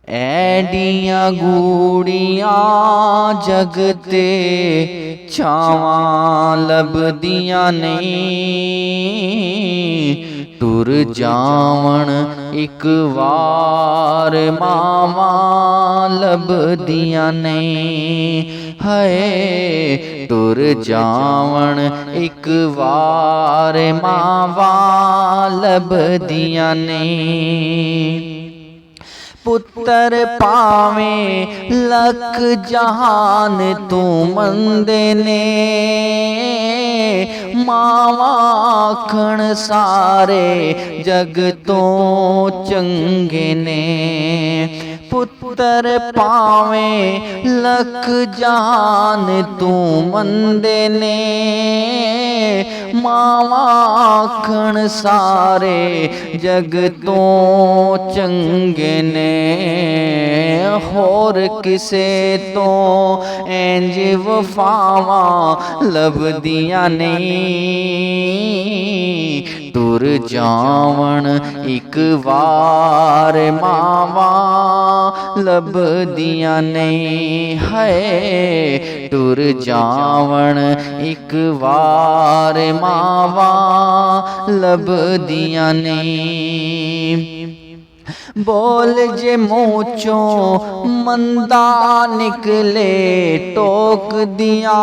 ਐਡੀਆਂ ਗੂੜੀਆਂ ਜਗ ਤੇ ਛਾਵਾਂ ਲੱਭਦੀਆਂ ਨਹੀਂ। ਟੁਰ ਜਾਵਣ ਇੱਕ ਵਾਰ ਮਾਵਾਂ ਲੱਭਦੀਆਂ ਨਹੀਂ। ਹਾਏ ਟੁਰ ਜਾਵਣ ਇੱਕ ਵਾਰ ਮਾਵਾਂ ਲੱਭਦੀਆਂ ਨਹੀਂ। ਪੁੱਤਰ ਭਾਵੇਂ ਲੱਖ ਜਹਾਨ ਤੂੰ ਮੰਦੇ ਨੇ, ਮਾਵਾਂ ਆਖਣ ਸਾਰੇ ਜਗ ਤੋਂ ਚੰਗੇ ਨੇ। ਪੁੱਤਰ ਭਾਵੇਂ ਲੱਖ ਜਹਾਨ ਤੂੰ ਮੰਦੇ ਨੇ, ਮਾਵਾਂ ਆਖਣ ਸਾਰੇ ਜਗ ਤੋਂ ਚੰਗੇ ਨੇ। ਹੋਰ ਕਿਸੇ ਤੋਂ ਇੰਜ ਵਫਾਵਾਂ ਲੱਭਦੀਆਂ ਨਹੀਂ। ਟੁਰ ਜਾਵਣ ਇੱਕ ਵਾਰ ਮਾਵਾਂ ਲੱਭਦੀਆਂ ਨਹੀਂ। ਹਾਏ ਟੁਰ ਜਾਵਣ ਇੱਕ ਵਾਰ ਮਾਵਾਂ ਲੱਭਦੀਆਂ ਨਹੀਂ। ਬੋਲ ਜੇ ਮੂੰਹ ਚੋਂ ਮੰਦਾ ਨਿਕਲੇ ਟੋਕਦੀਆਂ,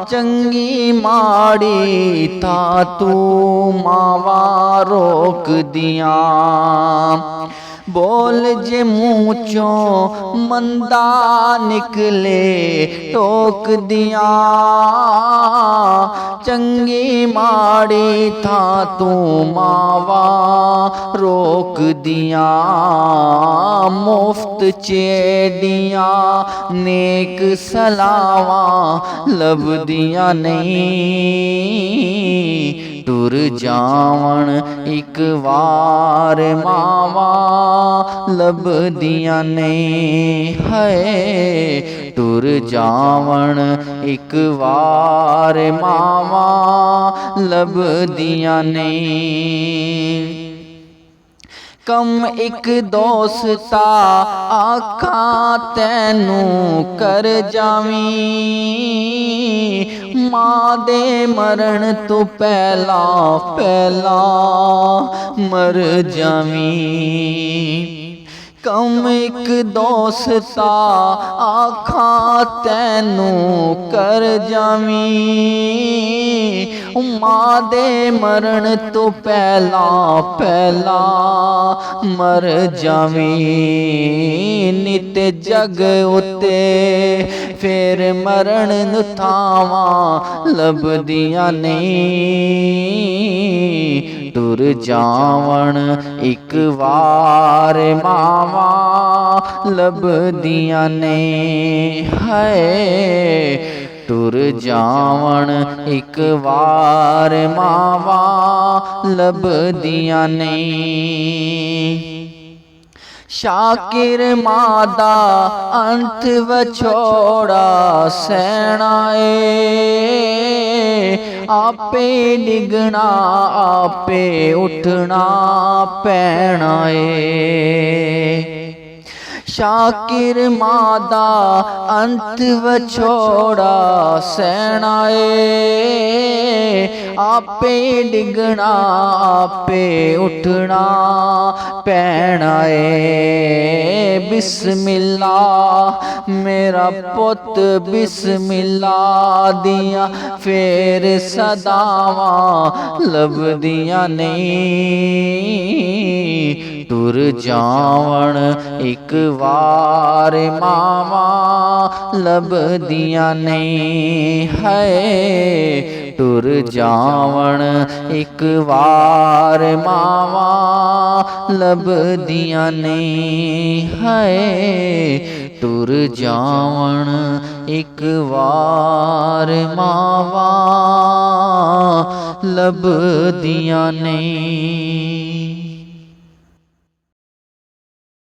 ਚੰਗੀ ਮਾੜੀ ਤਾਂ ਤੂੰ ਮਾਵਾਂ ਰੋਕਦੀਆਂ। ਬੋਲ ਜੇ ਮੂੰਹ ਚੋਂ ਮੰਦਾ ਨਿਕਲੇ ਟੋਕਦੀਆਂ, ਚੰਗੀ ਮਾੜੀ ਥਾਂ ਤੂੰ ਮਾਵਾਂ ਰੋਕਦੀਆਂ। ਮੁਫਤ ਚੇਡੀਆਂ ਨੇਕ ਸਲਾਵਾਂ ਲੱਭਦੀਆਂ ਨਹੀਂ। ਟੁਰ ਜਾਵਣ ਇੱਕ ਵਾਰ ਮਾਵਾਂ ਲੱਭਦੀਆਂ ਨਹੀਂ। ਹਾਏ ਟੁਰ ਜਾਵਣ ਇੱਕ ਵਾਰ ਮਾਵਾਂ ਲੱਭਦੀਆਂ ਨਹੀਂ। ਕਮ ਇੱਕ ਦੋਸਤਾ ਆਖਾਂ ਤੈਨੂੰ ਕਰ ਜਾਵੀਂ, ਮਾਂ ਦੇ ਮਰਨ ਤੋਂ ਪਹਿਲਾਂ ਮਰ ਜਾਵੀਂ। ਕਮ ਇੱਕ ਦੋਸਤਾ ਆਖਾਂ ਤੈਨੂੰ ਕਰ ਜਾਵੀਂ, ਮਾਂ ਦੇ ਮਰਨ ਤੋਂ ਪਹਿਲਾਂ ਮਰ ਜਾਵੀਂ। ਨਿਤ ਜਗ ਉਤੇ ਫੇਰ ਮਰਨ ਨੂੰ ਥਾਵਾਂ ਲੱਭਦੀਆਂ ਨਹੀਂ। ਟੁਰ ਜਾਵਣ ਇੱਕ ਵਾਰ ਮਾਵਾਂ ਲੱਭਦੀਆਂ ਨੇ। ਹਾਏ ਟੁਰ ਜਾਵਣ ਇੱਕ ਵਾਰ ਮਾਵਾਂ ਲੱਭਦੀਆਂ ਨੇ। ਸ਼ਾਕਿਰ ਮਾਂ ਦਾ ਅੰਤ ਵਿਛੋੜਾ ਸਹਿਣਾ ਏ, ਆਪੇ ਡਿੱਗਣਾ ਆਪੇ ਉੱਠਣਾ ਪੈਣਾ ਏ। ਸ਼ਾਕਿਰ ਮਾਂ ਦਾ ਅੰਤ ਵਿਛੋੜਾ ਸਹਿਣਾ ਏ, ਆਪੇ ਡਿੱਗਣਾ ਆਪੇ ਉੱਠਣਾ ਪੈਣਾ ਏ। ਬਿਸਮਿल्ला ਮੇਰਾ ਪੁੱਤ ਬਿਸਮਿल्ला ਦੀਆਂ ਫੇਰ ਸਦਾਵਾਂ ਲੱਭਦੀਆਂ ਨਹੀਂ। ਟੁਰ ਜਾਵਣ ਇੱਕ ਵਾਰ ਮਾਵਾਂ ਲੱਭਦੀਆਂ ਨਹੀਂ। ਹਾਏ ਟੁਰ ਜਾਵਣ ਇੱਕ ਵਾਰ ਮਾਵਾਂ ਲੱਭਦੀਆਂ ਨਹੀਂ। ਹਾਏ ਟੁਰ ਜਾਵਣ ਇੱਕ ਵਾਰ ਮਾਵਾਂ ਲੱਭਦੀਆਂ ਨਹੀਂ।